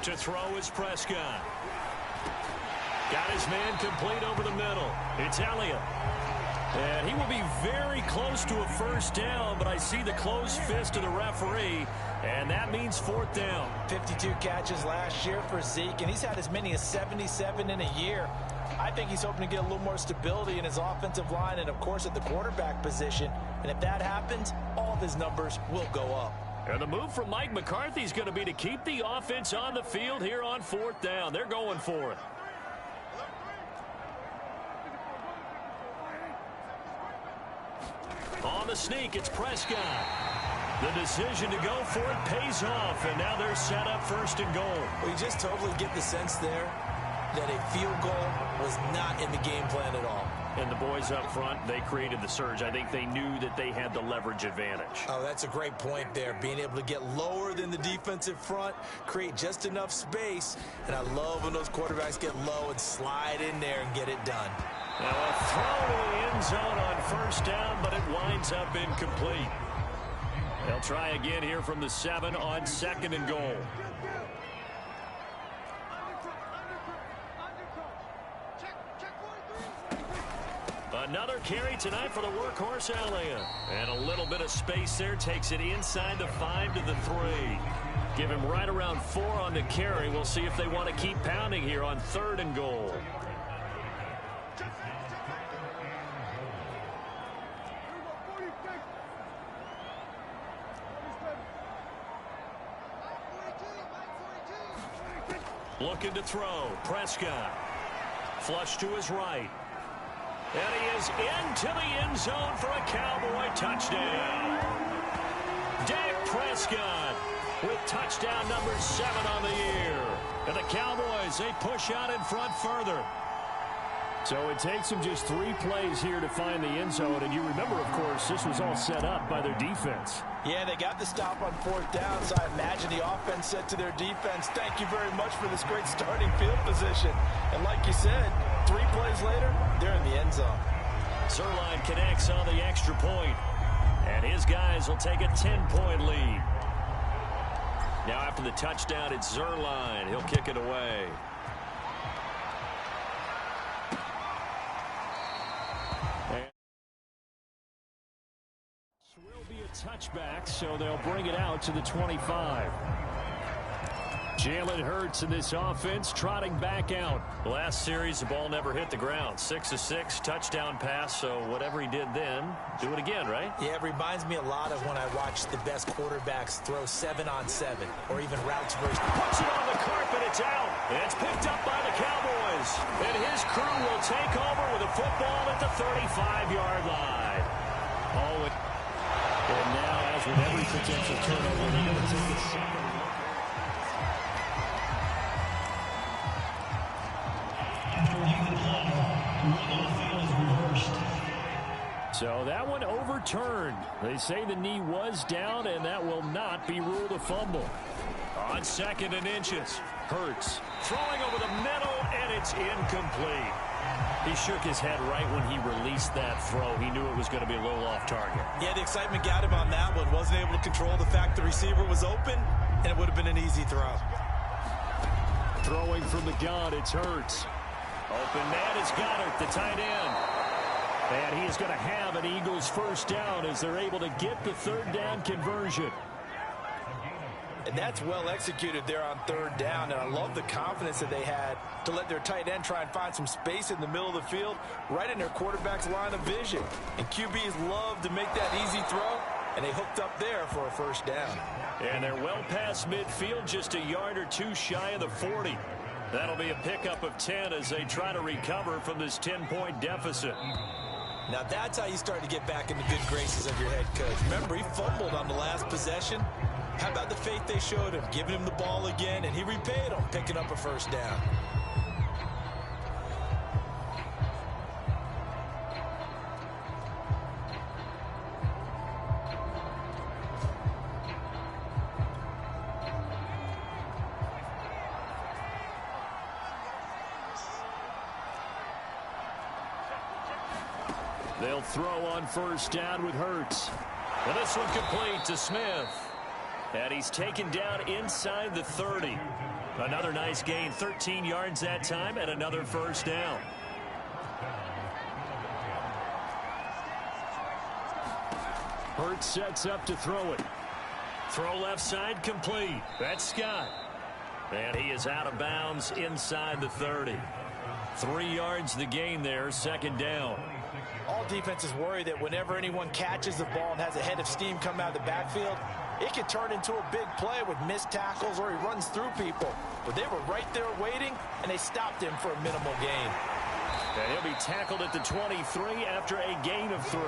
To throw is Prescott. Got his man complete over the middle. It's Elliott. And he will be very close to a first down, but I see the closed fist of the referee, and that means fourth down. 52 catches last year for Zeke, and he's had as many as 77 in a year. I think he's hoping to get a little more stability in his offensive line and, of course, at the quarterback position. And if that happens, all of his numbers will go up. And the move from Mike McCarthy is going to be to keep the offense on the field here on fourth down. They're going for it. On the sneak, it's Prescott. The decision to go for it pays off, and now they're set up first and goal. Well, you just totally get the sense there that a field goal was not in the game plan at all. And the boys up front, they created the surge. I think they knew that they had the leverage advantage. Oh, that's a great point there. Being able to get lower than the defensive front, create just enough space. And I love when those quarterbacks get low and slide in there and get it done. Now a throw to the end zone on first down, but it winds up incomplete. They'll try again here from the 7 on second and goal. Another carry tonight for the workhorse Elliott. And a little bit of space there takes it inside the 5 to the 3. Give him right around 4 on the carry. We'll see if they want to keep pounding here on third and goal. Looking to throw. Prescott. Flush to his right. And he is into the end zone for a Cowboy touchdown. Dak Prescott with touchdown number 7 on the year. And the Cowboys, they push out in front further. So it takes them just 3 plays here to find the end zone. And you remember, of course, this was all set up by their defense. Yeah, they got the stop on 4th down, so I imagine the offense said to their defense, thank you very much for this great starting field position. And like you said, 3 plays later, they're in the end zone. Zuerlein connects on the extra point, and his guys will take a 10-point lead. Now after the touchdown, it's Zuerlein. He'll kick it away. Will be a touchback, so they'll bring it out to the 25. Jalen Hurts in this offense trotting back out. Last series, the ball never hit the ground. 6 of 6, touchdown pass, so whatever he did then, do it again, right? Yeah, it reminds me a lot of when I watch the best quarterbacks throw 7-on-7 or even routes versus... Puts it on the carpet, it's out. It's picked up by the Cowboys. And his crew will take over with a football at the 35-yard line. And now, as with every potential turnover, they're going to take a second. So that one overturned. They say the knee was down, and that will not be ruled a fumble. On 2nd and inches, Hurts throwing over the middle, and it's incomplete. He shook his head right when he released that throw. He knew it was going to be a little off target. Yeah, the excitement got him on that one. Wasn't able to control the fact the receiver was open, and it would have been an easy throw. Throwing from the gun, it's Hurts. Open man is Goddard, the tight end. And he is going to have an Eagles first down as they're able to get the 3rd down conversion. And that's well executed there on 3rd down. And I love the confidence that they had to let their tight end try and find some space in the middle of the field, right in their quarterback's line of vision. And QBs love to make that easy throw, and they hooked up there for a first down. And they're well past midfield, just a yard or 2 shy of the 40. That'll be a pickup of 10 as they try to recover from this 10-point deficit. Now that's how you start to get back in the good graces of your head coach. Remember, he fumbled on the last possession. How about the faith they showed him, giving him the ball again, and he repaid them, picking up a first down. They'll throw on first down with Hurts. And this one complete to Smith. And he's taken down inside the 30. Another nice gain, 13 yards that time, and another first down. Hurts sets up to throw it. Throw left side complete. That's Scott. And he is out of bounds inside the 30. 3 yards the gain there, 2nd down. All defenses worry that whenever anyone catches the ball and has a head of steam come out of the backfield, it can turn into a big play with missed tackles or he runs through people. But they were right there waiting, and they stopped him for a minimal gain. And he'll be tackled at the 23 after a gain of 3.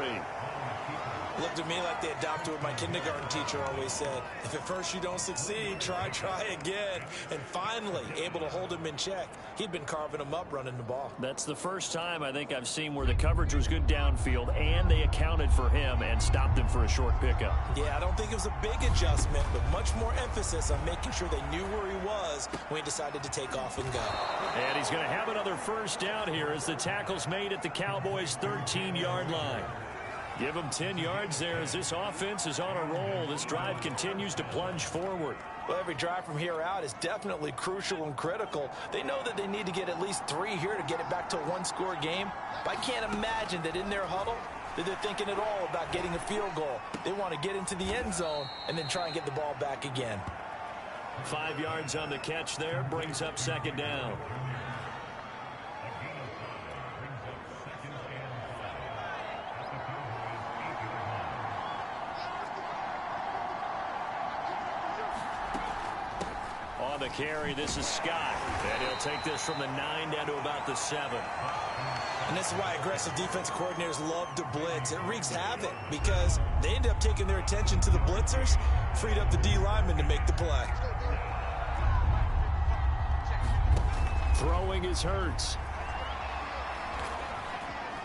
Looked at me like they adopted what my kindergarten teacher always said. If at first you don't succeed, try again. And finally, able to hold him in check. He'd been carving him up running the ball. That's the first time I think I've seen where the coverage was good downfield and they accounted for him and stopped him for a short pickup. Yeah, I don't think it was a big adjustment, but much more emphasis on making sure they knew where he was when he decided to take off and go. And he's going to have another first down here as the tackle's made at the Cowboys' 13-yard line. Give them 10 yards there as this offense is on a roll. This drive continues to plunge forward. Well, every drive from here out is definitely crucial and critical. They know that they need to get at least 3 here to get it back to a one-score game. But I can't imagine that in their huddle that they're thinking at all about getting a field goal. They want to get into the end zone and then try and get the ball back again. 5 yards on the catch there, brings up 2nd down. On the carry, this is Scott. And he'll take this from the 9 down to about the 7. And this is why aggressive defensive coordinators love to blitz. It wreaks havoc because they end up taking their attention to the blitzers, freed up the D lineman to make the play. Throwing is Hurts.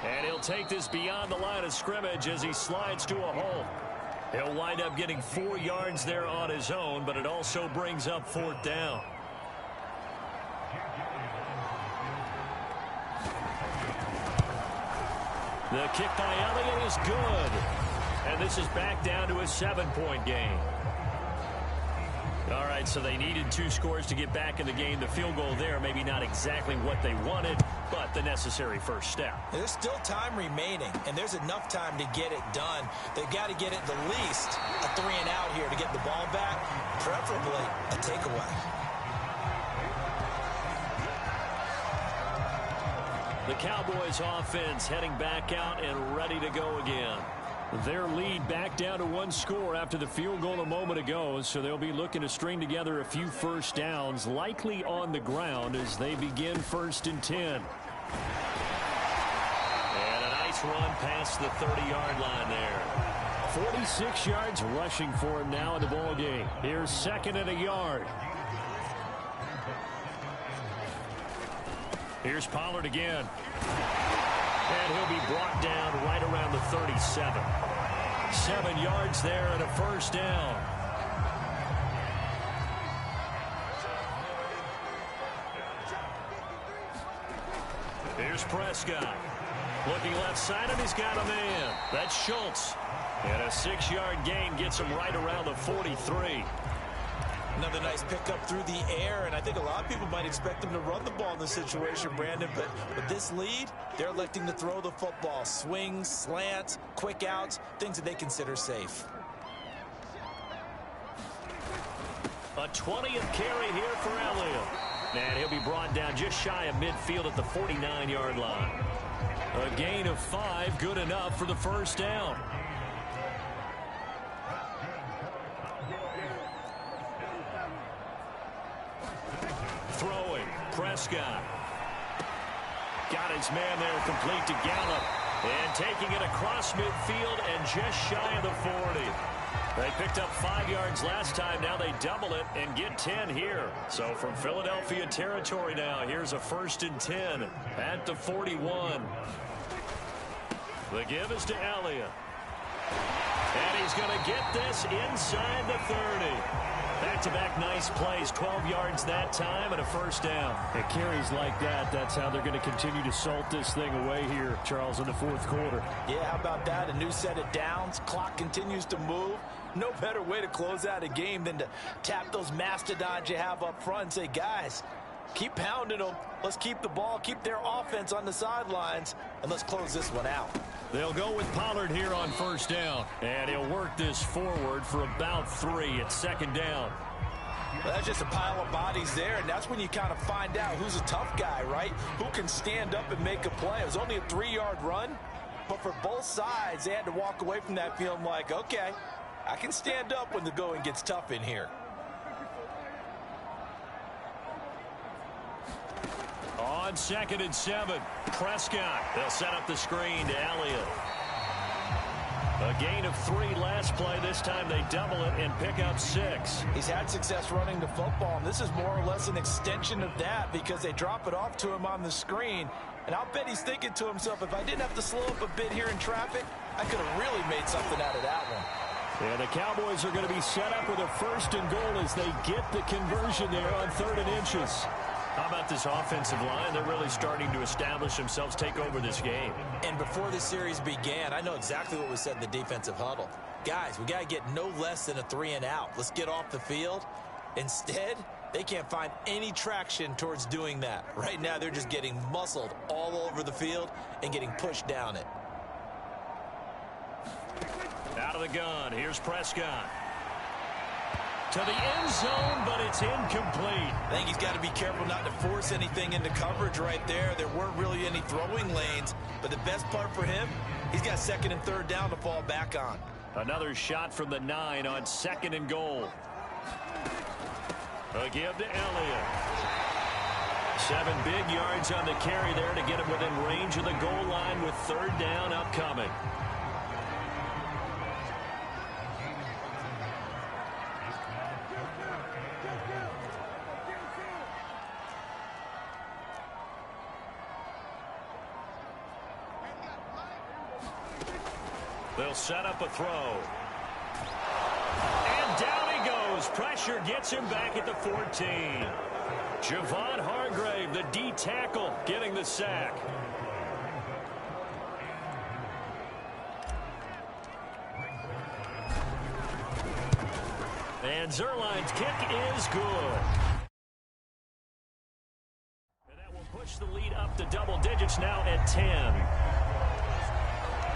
And he'll take this beyond the line of scrimmage as he slides to a hole. He'll wind up getting 4 yards there on his own, but it also brings up 4th down. The kick by Elliott is good. And this is back down to a 7-point game. All right, so they needed 2 scores to get back in the game. The field goal there, maybe not exactly what they wanted, but the necessary first step. There's still time remaining, and there's enough time to get it done. They've got to get it the least a 3-and-out here to get the ball back, preferably a takeaway. The Cowboys offense heading back out and ready to go again. Their lead back down to 1 score after the field goal a moment ago, so they'll be looking to string together a few first downs, likely on the ground as they begin 1st and 10. And a nice run past the 30-yard line there. 46 yards rushing for him now in the ball game. Here's 2nd and a yard. Here's Pollard again. And he'll be brought down right around the 37. 7 yards there and a first down. Here's Prescott. Looking left side, and he's got a man. That's Schultz. And a 6-yard gain gets him right around the 43. Another nice pickup through the air, and I think a lot of people might expect them to run the ball in this situation, Brandon, but with this lead, they're electing to throw the football. Swings, slants, quick outs, things that they consider safe. A 20th carry here for Elliott. And he'll be brought down just shy of midfield at the 49-yard line. A gain of 5, good enough for the first down. Throwing, Prescott. Got his man there complete to Gallup. And taking it across midfield and just shy of the 40. They picked up 5 yards last time. Now they double it and get 10 here. So from Philadelphia territory now, here's a 1st and 10 at the 41. The give is to Elliott. And he's going to get this inside the 30. Back-to-back nice plays, 12 yards that time and a first down. It carries like that. That's how they're going to continue to salt this thing away here, Charles, in the 4th quarter. Yeah, how about that? A new set of downs. Clock continues to move. No better way to close out a game than to tap those mastodons you have up front and say, guys, keep pounding them. Let's keep the ball, keep their offense on the sidelines, and let's close this one out. They'll go with Pollard here on first down. And he'll work this forward for about 3 at 2nd down. Well, that's just a pile of bodies there, and that's when you kind of find out who's a tough guy, right? Who can stand up and make a play. It was only a 3-yard run, but for both sides, they had to walk away from that feeling like, okay, I can stand up when the going gets tough in here. On 2nd and 7, Prescott. They'll set up the screen to Elliott. A gain of 3 last play. This time they double it and pick up 6. He's had success running the football, and this is more or less an extension of that because they drop it off to him on the screen. And I'll bet he's thinking to himself, if I didn't have to slow up a bit here in traffic, I could have really made something out of that one. And the Cowboys are going to be set up with a 1st and goal as they get the conversion there on 3rd and inches. How about this offensive line? They're really starting to establish themselves, take over this game. And before the series began, I know exactly what was said in the defensive huddle. Guys, we got to get no less than a 3-and-out. Let's get off the field. Instead, they can't find any traction towards doing that. Right now, they're just getting muscled all over the field and getting pushed down it. Out of the gun, here's Prescott. To the end zone, but it's incomplete. I think he's got to be careful not to force anything into coverage right there. There weren't really any throwing lanes, but the best part for him, he's got 2nd and 3rd down to fall back on. Another shot from the 9 on 2nd and goal. A give to Elliott. 7 big yards on the carry there to get him within range of the goal line with 3rd down upcoming. They'll set up a throw. And down he goes. Pressure gets him back at the 14. Javon Hargrave, the D tackle, getting the sack. And Zuerlein's kick is good. And that will push the lead up to double digits now at 10.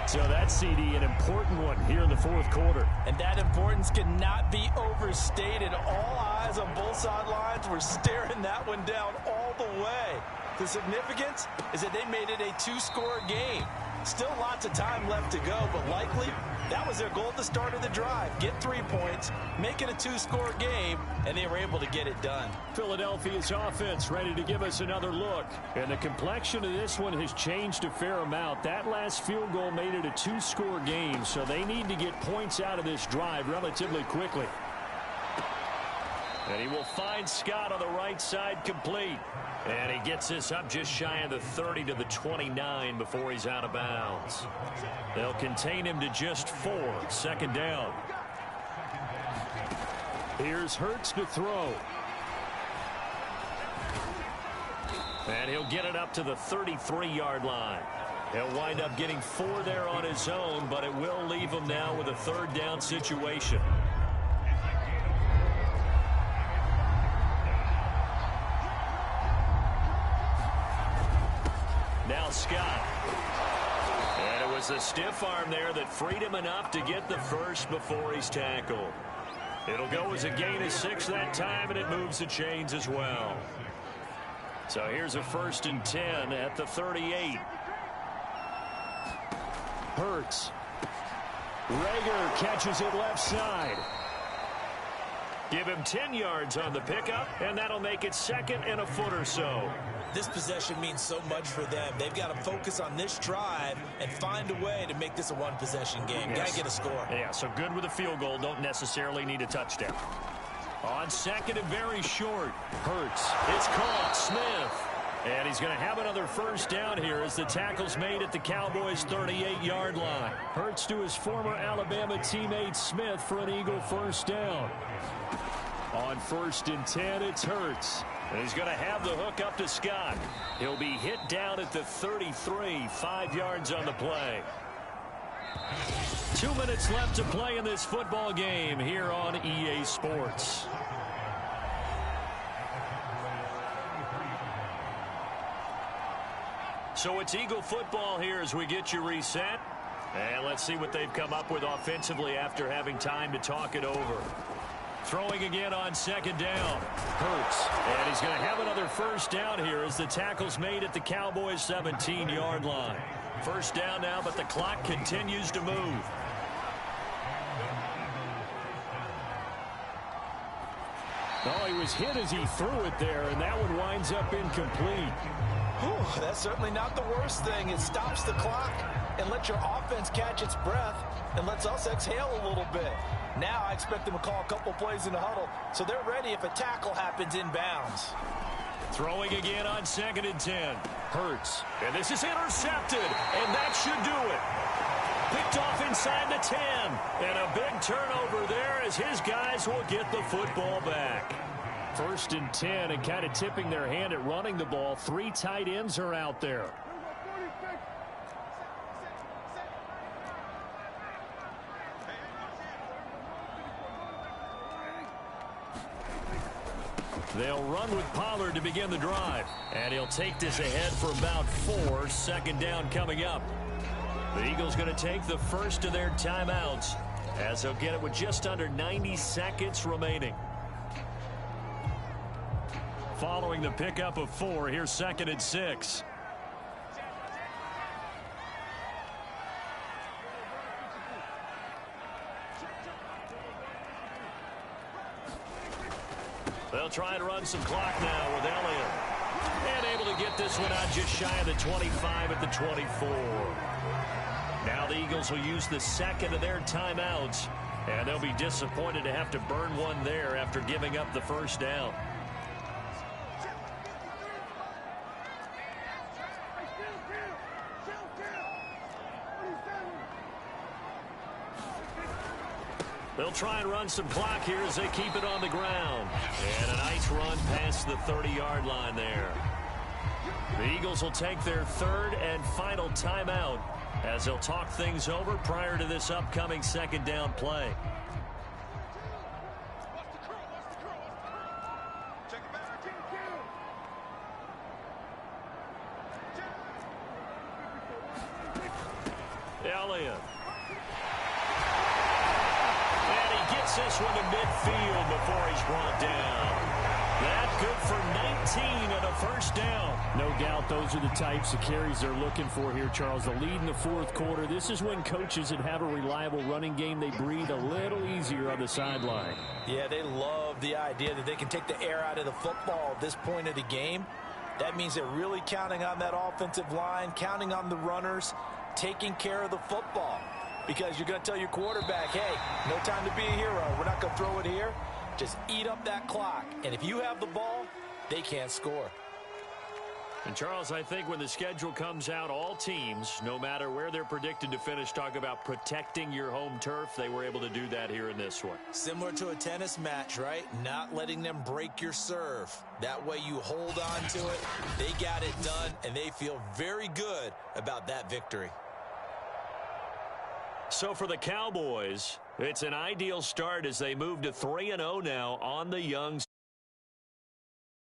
So that CD, an important one here in the fourth quarter. And that importance cannot be overstated. All eyes on both sidelines were staring that one down all the way. The significance is that they made it a two-score game. Still lots of time left to go, but likely that was their goal at the start of the drive. Get 3 points, make it a two-score game, and they were able to get it done. Philadelphia's offense ready to give us another look. And the complexion of this one has changed a fair amount. That last field goal made it a two-score game, so they need to get points out of this drive relatively quickly. And he will find Scott on the right side complete. And he gets this up just shy of the 30 to the 29 before he's out of bounds. They'll contain him to just 4. Second down. Here's Hurts to throw. And he'll get it up to the 33-yard line. He'll wind up getting 4 there on his own, but it will leave him now with a third down situation. Now Scott. And it was the stiff arm there that freed him enough to get the first before he's tackled. It'll go as a gain of 6 that time, and it moves the chains as well. So here's a 1st and 10 at the 38. Hurts. Reagor catches it left side. Give him 10 yards on the pickup, and that'll make it 2nd and a foot or so. This possession means so much for them. They've got to focus on this drive and find a way to make this a one-possession game. Yes. Got to get a score. Yeah, so good with a field goal. Don't necessarily need a touchdown. On 2nd and very short. Hurts. It's caught. Smith. And he's going to have another first down here as the tackle's made at the Cowboys' 38-yard line. Hurts to his former Alabama teammate Smith for an Eagle first down. On 1st and 10, it's Hurts. And he's going to have the hook up to Scott. He'll be hit down at the 33, 5 yards on the play. 2 minutes left to play in this football game here on EA Sports. So it's Eagle football here as we get you reset. And let's see what they've come up with offensively after having time to talk it over. Throwing again on 2nd down. Hurts. And he's going to have another first down here as the tackle's made at the Cowboys' 17-yard line. First down now, but the clock continues to move. Oh, he was hit as he threw it there, and that one winds up incomplete. Whew, that's certainly not the worst thing. It stops the clock and lets your offense catch its breath and lets us exhale a little bit. Now I expect them to call a couple plays in the huddle, so they're ready if a tackle happens inbounds. Throwing again on 2nd and 10. Hurts. And this is intercepted, and that should do it. Picked off inside the 10. And a big turnover there as his guys will get the football back. 1st and 10, and kind of tipping their hand at running the ball. 3 tight ends are out there. They'll run with Pollard to begin the drive. And he'll take this ahead for about 4. Second down coming up. The Eagles going to take the first of their timeouts as they'll get it with just under 90 seconds remaining. Following the pickup of 4, here's 2nd and 6. They'll try to run some clock now with Elliott. And able to get this one out just shy of the 25 at the 24. Now the Eagles will use the second of their timeouts. And they'll be disappointed to have to burn one there after giving up the first down. They'll try and run some clock here as they keep it on the ground. And a nice run past the 30-yard line there. The Eagles will take their third and final timeout as they'll talk things over prior to this upcoming second down play. Elliott. And he gets this one to midfield before he's brought down. That good for 19 and a first down. No doubt those are the types of carries they're looking for here, Charles. The lead in the fourth quarter. This is when coaches that have a reliable running game, they breathe a little easier on the sideline. Yeah, they love the idea that they can take the air out of the football at this point of the game. That means they're really counting on that offensive line, counting on the runners, taking care of the football. Because you're going to tell your quarterback, hey, no time to be a hero. We're not going to throw it here. Just eat up that clock. And if you have the ball, they can't score. And, Charles, I think when the schedule comes out, all teams, no matter where they're predicted to finish, talk about protecting your home turf. They were able to do that here in this one. Similar to a tennis match, right? Not letting them break your serve. That way you hold on to it. They got it done, and they feel very good about that victory. So for the Cowboys, it's an ideal start as they move to 3-0 now on the young